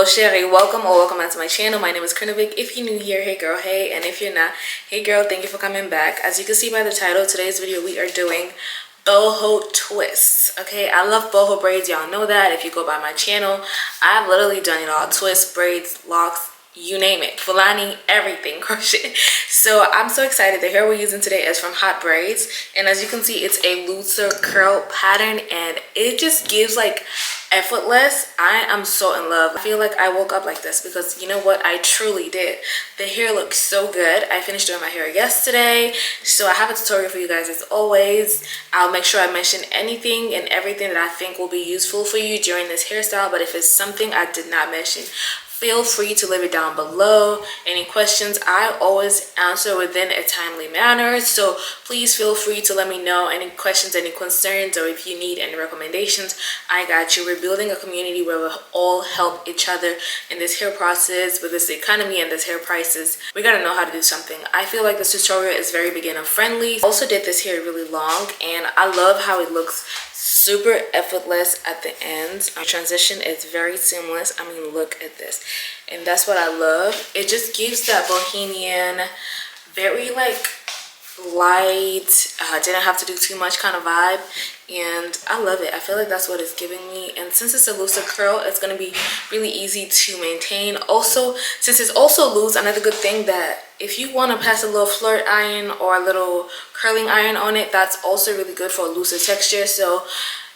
HelloCheri, welcome back to my channel. My name is Krinovic. If you're new here, hey girl, hey, and if you're not, hey girl, thank you for coming back. As you can see by the title, today's video we are doing boho twists. Okay, I love boho braids, y'all know that. If you go by my channel, I've literally done it all: twists, braids, locks, you name it, Fulani, everything, crochet. So I'm so excited. The hair we're using today is from Hot Braids, and as you can see, it's a looser curl pattern, and it just gives like effortless. I am so in love. I feel like I woke up like this because you know what, I truly did. The hair looks so good. I finished doing my hair yesterday, so I have a tutorial for you guys as always. I'll make sure I mention anything and everything that I think will be useful for you during this hairstyle, but if it's something I did not mention, feel free to leave it down below. Any questions, I always answer within a timely manner, so please feel free to let me know any questions, any concerns, or if you need any recommendations. I got you. We're building a community where we'll all help each other in this hair process with this economy and this hair prices. We gotta know how to do something. I feel like this tutorial is very beginner friendly. I also did this hair really long, and I love how it looks super effortless at the ends. Our transition is very seamless. I mean, look at this, and that's what I love. It just gives that bohemian, very like light, didn't have to do too much kind of vibe, and I love it. I feel like that's what it's giving me, and since it's a looser curl, it's going to be really easy to maintain. Also, since it's also loose, another good thing that if you want to pass a little flirt iron or a little curling iron on it, that's also really good for a looser texture. So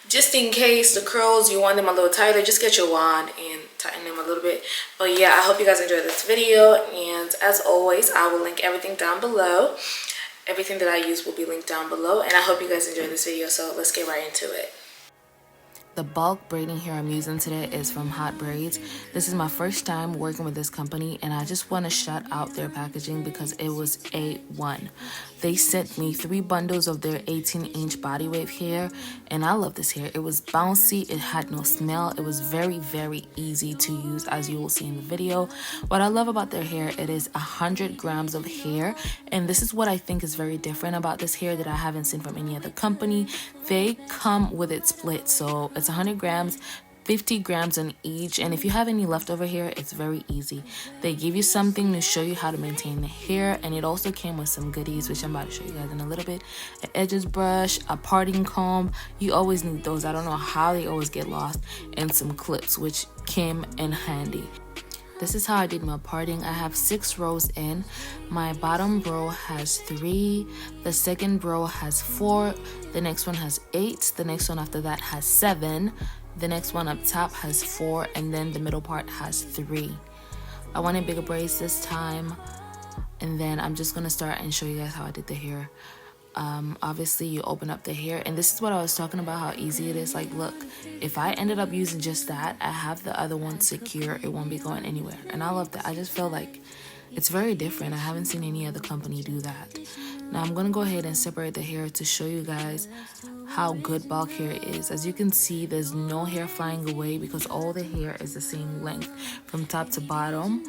just in case the curls, you want them a little tighter, just get your wand and tighten them a little bit. But yeah, I hope you guys enjoyed this video, and as always, I will link everything down below. Everything that I use will be linked down below, and I hope you guys enjoyed this video, so let's get right into it. The bulk braiding hair I'm using today is from Hot Braids. This is my first time working with this company, and I just want to shout out their packaging because it was A1. They sent me 3 bundles of their 18-inch body wave hair, and I love this hair. It was bouncy, it had no smell, it was very, very easy to use, as you will see in the video. What I love about their hair, it is 100 grams of hair, and this is what I think is very different about this hair that I haven't seen from any other company. They come with it split, so it's 100 grams, 50 grams on each, and if you have any leftover hair, it's very easy. They give you something to show you how to maintain the hair, and it also came with some goodies, which I'm about to show you guys in a little bit. An edges brush, a parting comb, you always need those. I don't know how they always get lost, and some clips, which came in handy. This is how I did my parting. I have 6 rows in. My bottom row has 3. The second row has 4. The next one has 8. The next one after that has 7. The next one up top has 4. And then the middle part has 3. I wanted bigger braids this time. And then I'm just going to start and show you guys how I did the hair. Obviously you open up the hair, and this is what I was talking about, how easy it is. Like, look, if I ended up using just that, I have the other one secure, it won't be going anywhere, and I love that. I just feel like it's very different. I haven't seen any other company do that. Now I'm gonna go ahead and separate the hair to show you guys how good bulk hair is. As you can see, there's no hair flying away because all the hair is the same length from top to bottom.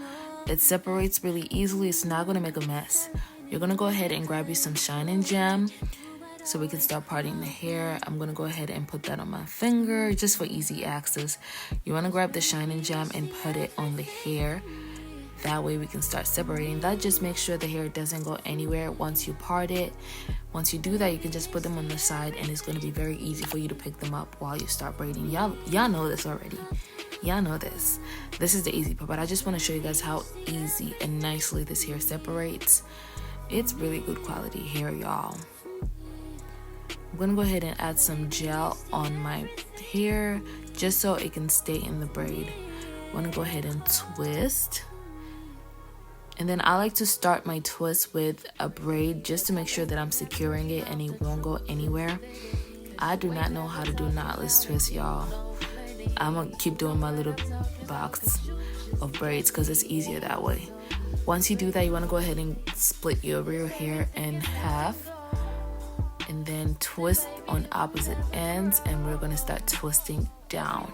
It separates really easily. It's not gonna make a mess. You're going to go ahead and grab you some Shine Jam so we can start parting the hair. I'm going to go ahead and put that on my finger just for easy access. You want to grab the Shine Jam and put it on the hair. That way we can start separating. That just makes sure the hair doesn't go anywhere once you part it. Once you do that, you can just put them on the side, and it's going to be very easy for you to pick them up while you start braiding. Y'all know this already. Y'all know this. This is the easy part, but I just want to show you guys how easy and nicely this hair separates. It's really good quality hair, y'all. I'm gonna go ahead and add some gel on my hair just so it can stay in the braid. I'm gonna go ahead and twist. And then I like to start my twist with a braid just to make sure that I'm securing it and it won't go anywhere. I do not know how to do knotless twist, y'all. I'm gonna keep doing my little box of braids because it's easier that way. Once you do that, you want to go ahead and split your real hair in half and then twist on opposite ends, and we're going to start twisting down.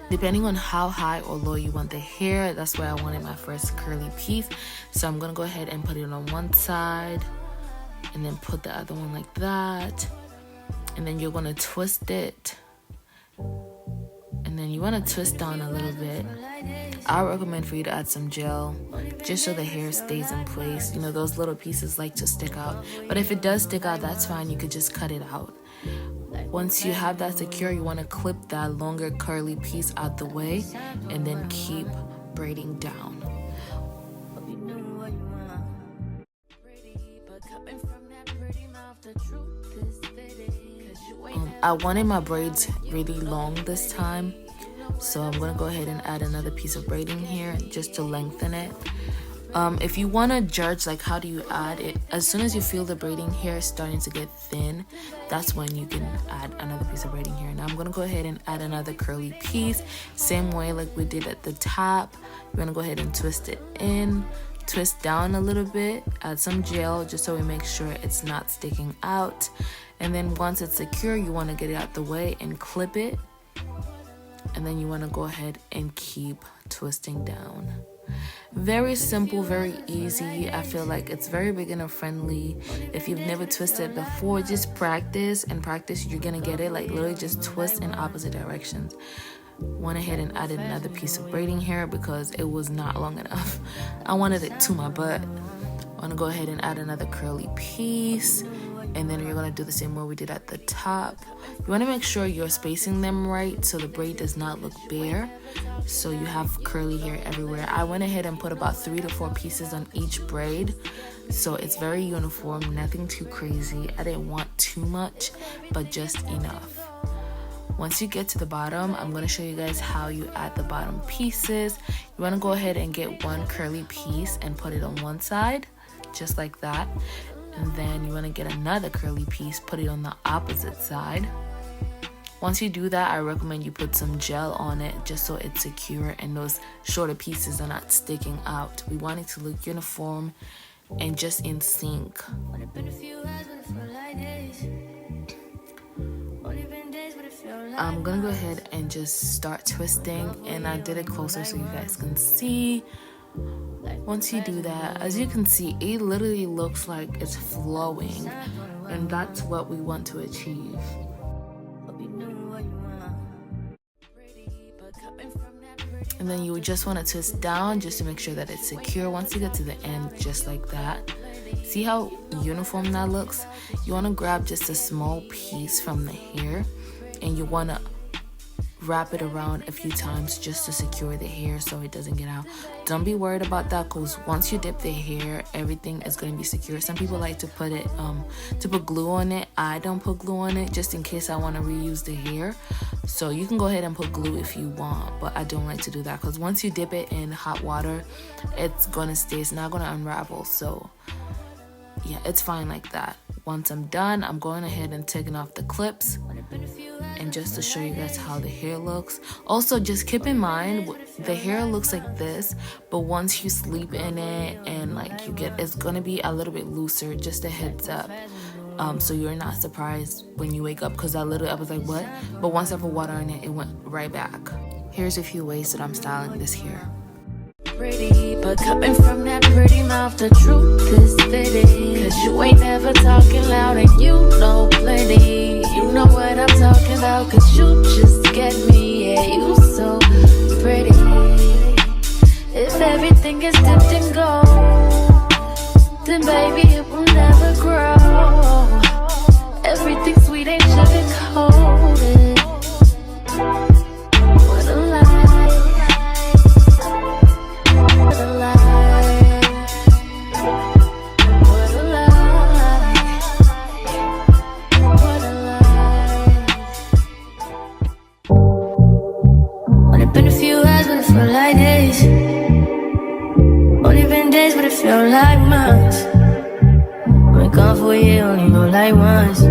Depending on how high or low you want the hair, that's where I wanted my first curly piece. So I'm going to go ahead and put it on one side and then put the other one like that. And then you're going to twist it and then you want to twist down a little bit. I recommend for you to add some gel just so the hair stays in place. You know, those little pieces like to stick out, but if it does stick out, that's fine. You could just cut it out. Once you have that secure, you want to clip that longer curly piece out the way and then keep braiding down. I wanted my braids really long this time, so I'm gonna go ahead and add another piece of braiding here just to lengthen it. If you want to judge like how do you add it, as soon as you feel the braiding hair starting to get thin, that's when you can add another piece of braiding hair. Now I'm gonna go ahead and add another curly piece, same way like we did at the top. You're gonna go ahead and twist it in, twist down a little bit, add some gel just so we make sure it's not sticking out, and then once it's secure, you want to get it out the way and clip it, and then you want to go ahead and keep twisting down. Very simple, very easy. I feel like it's very beginner friendly. If you've never twisted before, just practice and practice. You're gonna get it. Like literally just twist in opposite directions. Went ahead and added another piece of braiding hair because it was not long enough. I wanted it to my butt. I want to go ahead and add another curly piece, and then you're going to do the same way we did at the top. You want to make sure you're spacing them right so the braid does not look bare, so you have curly hair everywhere. I went ahead and put about 3 to 4 pieces on each braid, so it's very uniform, nothing too crazy. I didn't want too much, but just enough. Once you get to the bottom, I'm going to show you guys how you add the bottom pieces. You want to go ahead and get one curly piece and put it on one side, just like that. And then you want to get another curly piece, put it on the opposite side. Once you do that, I recommend you put some gel on it just so it's secure and those shorter pieces are not sticking out. We want it to look uniform and just in sync. I'm gonna go ahead and just start twisting, and I did it closer so you guys can see. Once you do that, as you can see, it literally looks like it's flowing, and that's what we want to achieve. And then you just want to twist down just to make sure that it's secure. Once you get to the end, just like that, see how uniform that looks? You want to grab just a small piece from the hair and you want to wrap it around a few times just to secure the hair so it doesn't get out. Don't be worried about that, because once you dip the hair, everything is going to be secure. Some people like to put it to put glue on it. I don't put glue on it just in case I want to reuse the hair. So you can go ahead and put glue if you want, but I don't like to do that because once you dip it in hot water, it's going to stay. It's not going to unravel. So yeah, it's fine like that. Once I'm done, I'm going ahead and taking off the clips, and just to show you guys how the hair looks. Also, just keep in mind the hair looks like this, but once you sleep in it and like you get, it's gonna be a little bit looser. Just a heads up, so you're not surprised when you wake up, because I was like, what? But once I put water in it, it went right back. Here's a few ways that I'm styling this hair. Pretty, but coming from that pretty mouth, the truth is fitting. Cause you ain't never talking loud and you know plenty. You know what I'm talking about, cause you just get me. Yeah, you so pretty. If everything is dipped in gold, then baby it will never grow. Everything sweet ain't sugar-coated. What a lie. What a lie, what a lie, what a lie. Only been a few hours, but it felt like days. Only been days, but it felt like months. Been gone for a year, only go like once.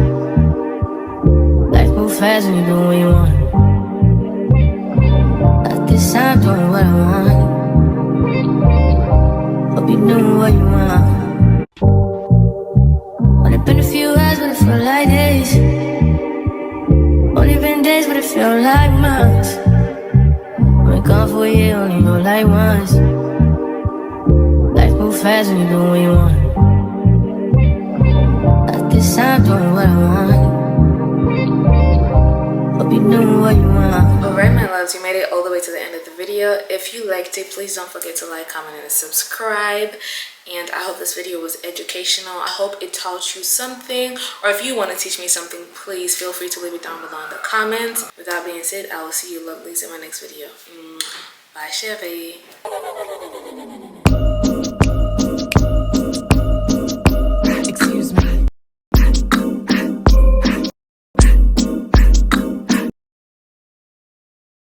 Life move fast when you do what you want. At this time, doing what I want. Hope you doing what you want. Only been a few hours, but it felt like days. Only been days, but it felt like months. Been gone for a year, only go like once. Life move fast when you do what you want. At this time, doing what I want. Hope you doing what you want. Alright, my my loves, you made it all the way to the end of the video. If you liked it, please don't forget to like, comment, and subscribe. And I hope this video was educational. I hope it taught you something, or if you want to teach me something, please feel free to leave it down below in the comments. With that being said, I will see you lovelies in my next video. Bye, Chevy.